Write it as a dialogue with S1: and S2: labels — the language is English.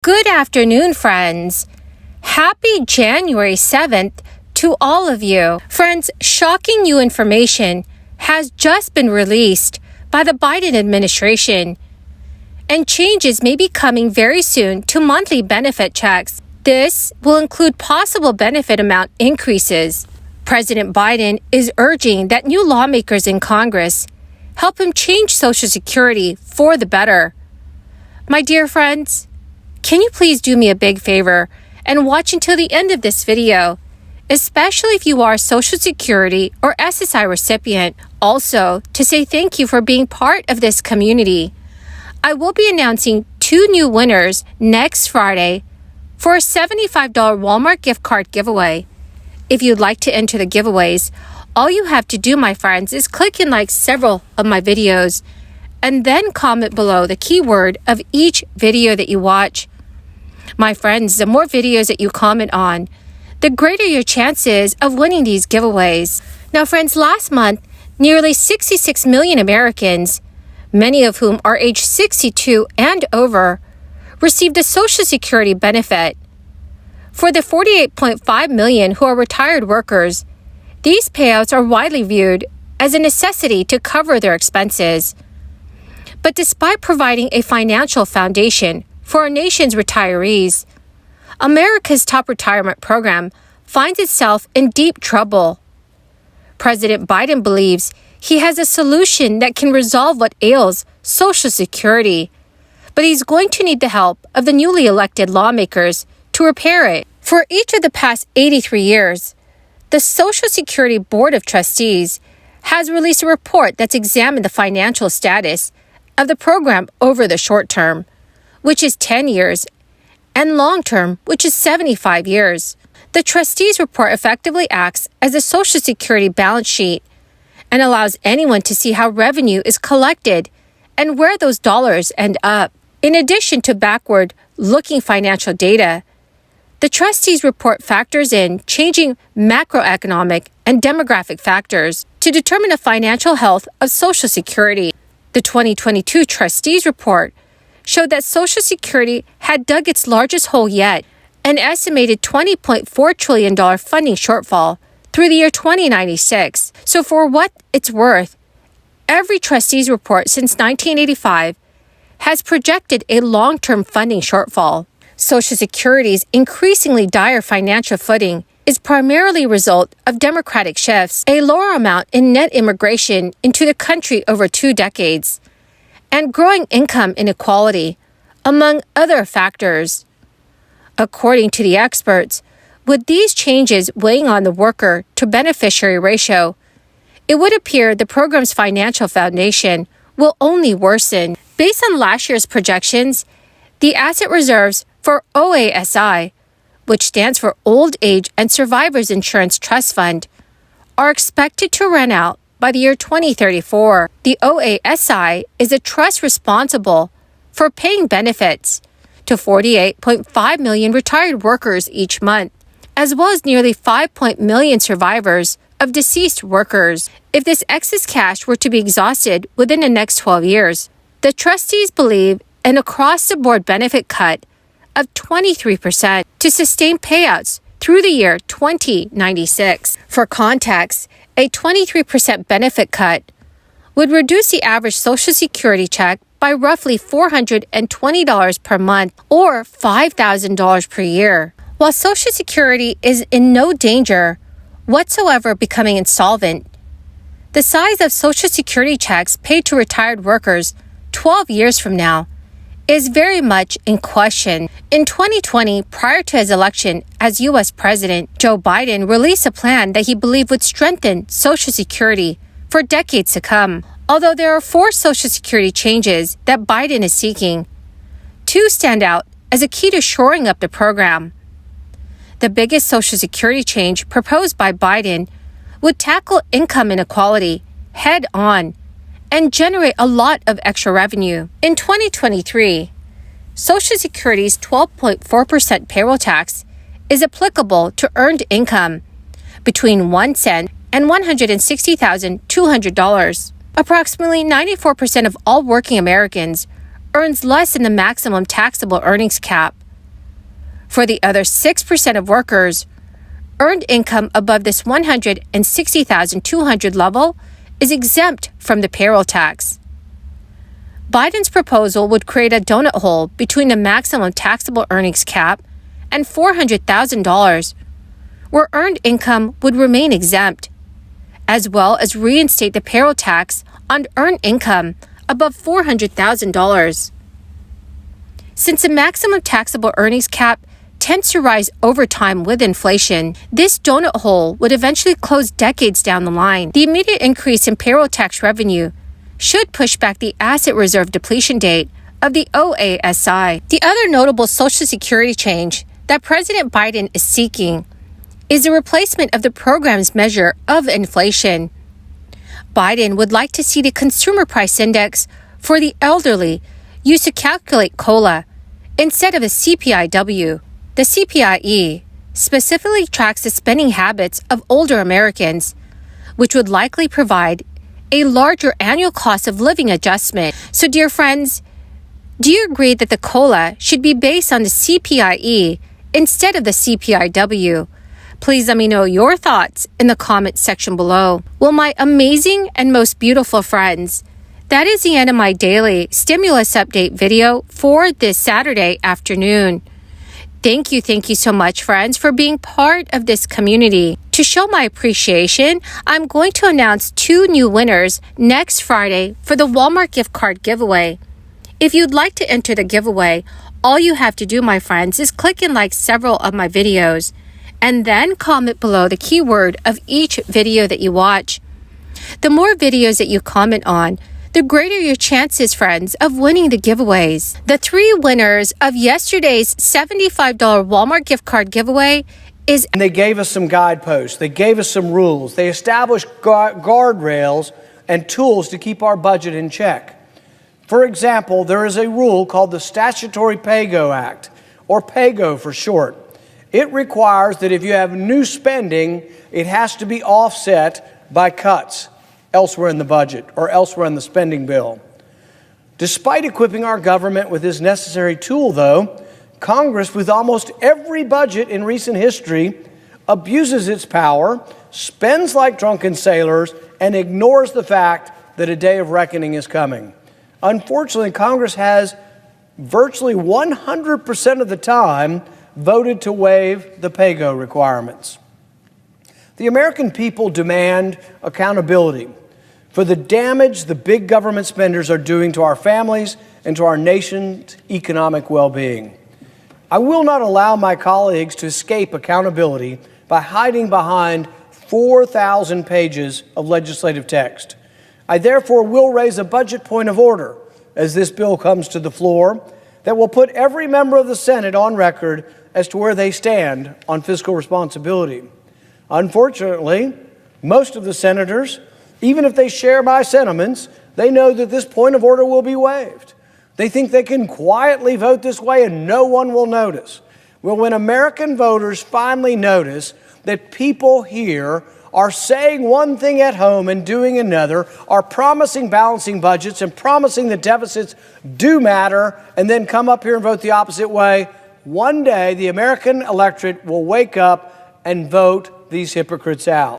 S1: Good afternoon, friends. Happy January 7th to all of you. Friends, shocking new information has just been released by the Biden administration, and changes may be coming very soon to monthly benefit checks. This will include possible benefit amount increases. President Biden is urging that new lawmakers in Congress help him change Social Security for the better. My dear friends, can you please do me a big favor and watch until the end of this video, especially if you are a Social Security or SSI recipient. Also, to say thank you for being part of this community. I will be announcing 2 new winners next Friday for a $75 Walmart gift card giveaway. If you'd like to enter the giveaways, all you have to do, my friends, is click and like several of my videos and then comment below the keyword of each video that you watch. My friends, the more videos that you comment on, the greater your chances of winning these giveaways. Now, friends, last month, nearly 66 million Americans, many of whom are age 62 and over, received a Social Security benefit. For the 48.5 million who are retired workers, these payouts are widely viewed as a necessity to cover their expenses. But despite providing a financial foundation for our nation's retirees, America's top retirement program finds itself in deep trouble. President Biden believes he has a solution that can resolve what ails Social Security, but he's going to need the help of the newly elected lawmakers to repair it. For each of the past 83 years, the Social Security Board of Trustees has released a report that's examined the financial status of the program over the short term, which is 10 years, and long term, which is 75 years. The trustees' report effectively acts as a Social Security balance sheet and allows anyone to see how revenue is collected and where those dollars end up. In addition to backward-looking financial data, the trustees' report factors in changing macroeconomic and demographic factors to determine the financial health of Social Security. The 2022 trustees' report showed that Social Security had dug its largest hole yet, an estimated $20.4 trillion funding shortfall through the year 2096. So for what it's worth, every trustees report since 1985 has projected a long-term funding shortfall. Social Security's increasingly dire financial footing is primarily a result of democratic shifts, a lower amount in net immigration into the country over 2 decades, and growing income inequality, among other factors. According to the experts, with these changes weighing on the worker-to-beneficiary ratio, it would appear the program's financial foundation will only worsen. Based on last year's projections, the asset reserves for OASI, which stands for Old Age and Survivors Insurance Trust Fund, are expected to run out by the year 2034. The OASI is a trust responsible for paying benefits to 48.5 million retired workers each month, as well as nearly 5 million survivors of deceased workers. If this excess cash were to be exhausted within the next 12 years, the trustees believe an across-the-board benefit cut of 23% to sustain payouts through the year 2096. For context, a 23% benefit cut would reduce the average Social Security check by roughly $420 per month or $5,000 per year. While Social Security is in no danger whatsoever becoming insolvent, the size of Social Security checks paid to retired workers 12 years from now is very much in question. In 2020, prior to his election as U.S. President, Joe Biden released a plan that he believed would strengthen Social Security for decades to come. Although there are 4 Social Security changes that Biden is seeking, 2 stand out as a key to shoring up the program. The biggest Social Security change proposed by Biden would tackle income inequality head-on and generate a lot of extra revenue. In 2023, Social Security's 12.4% payroll tax is applicable to earned income between 1 cent and $160,200. Approximately 94% of all working Americans earns less than the maximum taxable earnings cap For the other 6% of workers, earned income above this $160,200 level is exempt from the payroll tax. Biden's proposal would create a donut hole between the maximum taxable earnings cap and $400,000, where earned income would remain exempt, as well as reinstate the payroll tax on earned income above $400,000. Since the maximum taxable earnings cap tends to rise over time with inflation, this donut hole would eventually close decades down the line. The immediate increase in payroll tax revenue should push back the asset reserve depletion date of the OASI. The other notable Social Security change that President Biden is seeking is the replacement of the program's measure of inflation. Biden would like to see the Consumer Price Index for the elderly used to calculate COLA instead of a CPIW. The CPIE specifically tracks the spending habits of older Americans, which would likely provide a larger annual cost of living adjustment. So, dear friends, do you agree that the COLA should be based on the CPIE instead of the CPIW? Please let me know your thoughts in the comments section below. Well, my amazing and most beautiful friends, that is the end of my daily stimulus update video for this Saturday afternoon. Thank you so much, friends, for being part of this community. To show my appreciation, I'm going to announce 2 new winners next Friday for the Walmart gift card giveaway. If you'd like to enter the giveaway, all you have to do, my friends, is click and like several of my videos, and then comment below the keyword of each video that you watch. The more videos that you comment on, the greater your chances, friends, of winning the giveaways. The 3 winners of yesterday's $75 Walmart gift card giveaway is...
S2: And they gave us some guideposts. They gave us some rules. They established guardrails and tools to keep our budget in check. For example, there is a rule called the Statutory Pay-Go Act, or PAYGO for short. It requires that if you have new spending, it has to be offset by cuts elsewhere in the budget or elsewhere in the spending bill. Despite equipping our government with this necessary tool, though, Congress, with almost every budget in recent history, abuses its power, spends like drunken sailors, and ignores the fact that a day of reckoning is coming. Unfortunately, Congress has virtually 100% of the time voted to waive the PAYGO requirements. The American people demand accountability for the damage the big government spenders are doing to our families and to our nation's economic well-being. I will not allow my colleagues to escape accountability by hiding behind 4,000 pages of legislative text. I therefore will raise a budget point of order as this bill comes to the floor that will put every member of the Senate on record as to where they stand on fiscal responsibility. Unfortunately, most of the senators, even if they share my sentiments, they know that this point of order will be waived. They think they can quietly vote this way and no one will notice. Well, when American voters finally notice that people here are saying one thing at home and doing another, are promising balancing budgets and promising that deficits do matter, and then come up here and vote the opposite way, one day the American electorate will wake up and vote these hypocrites out.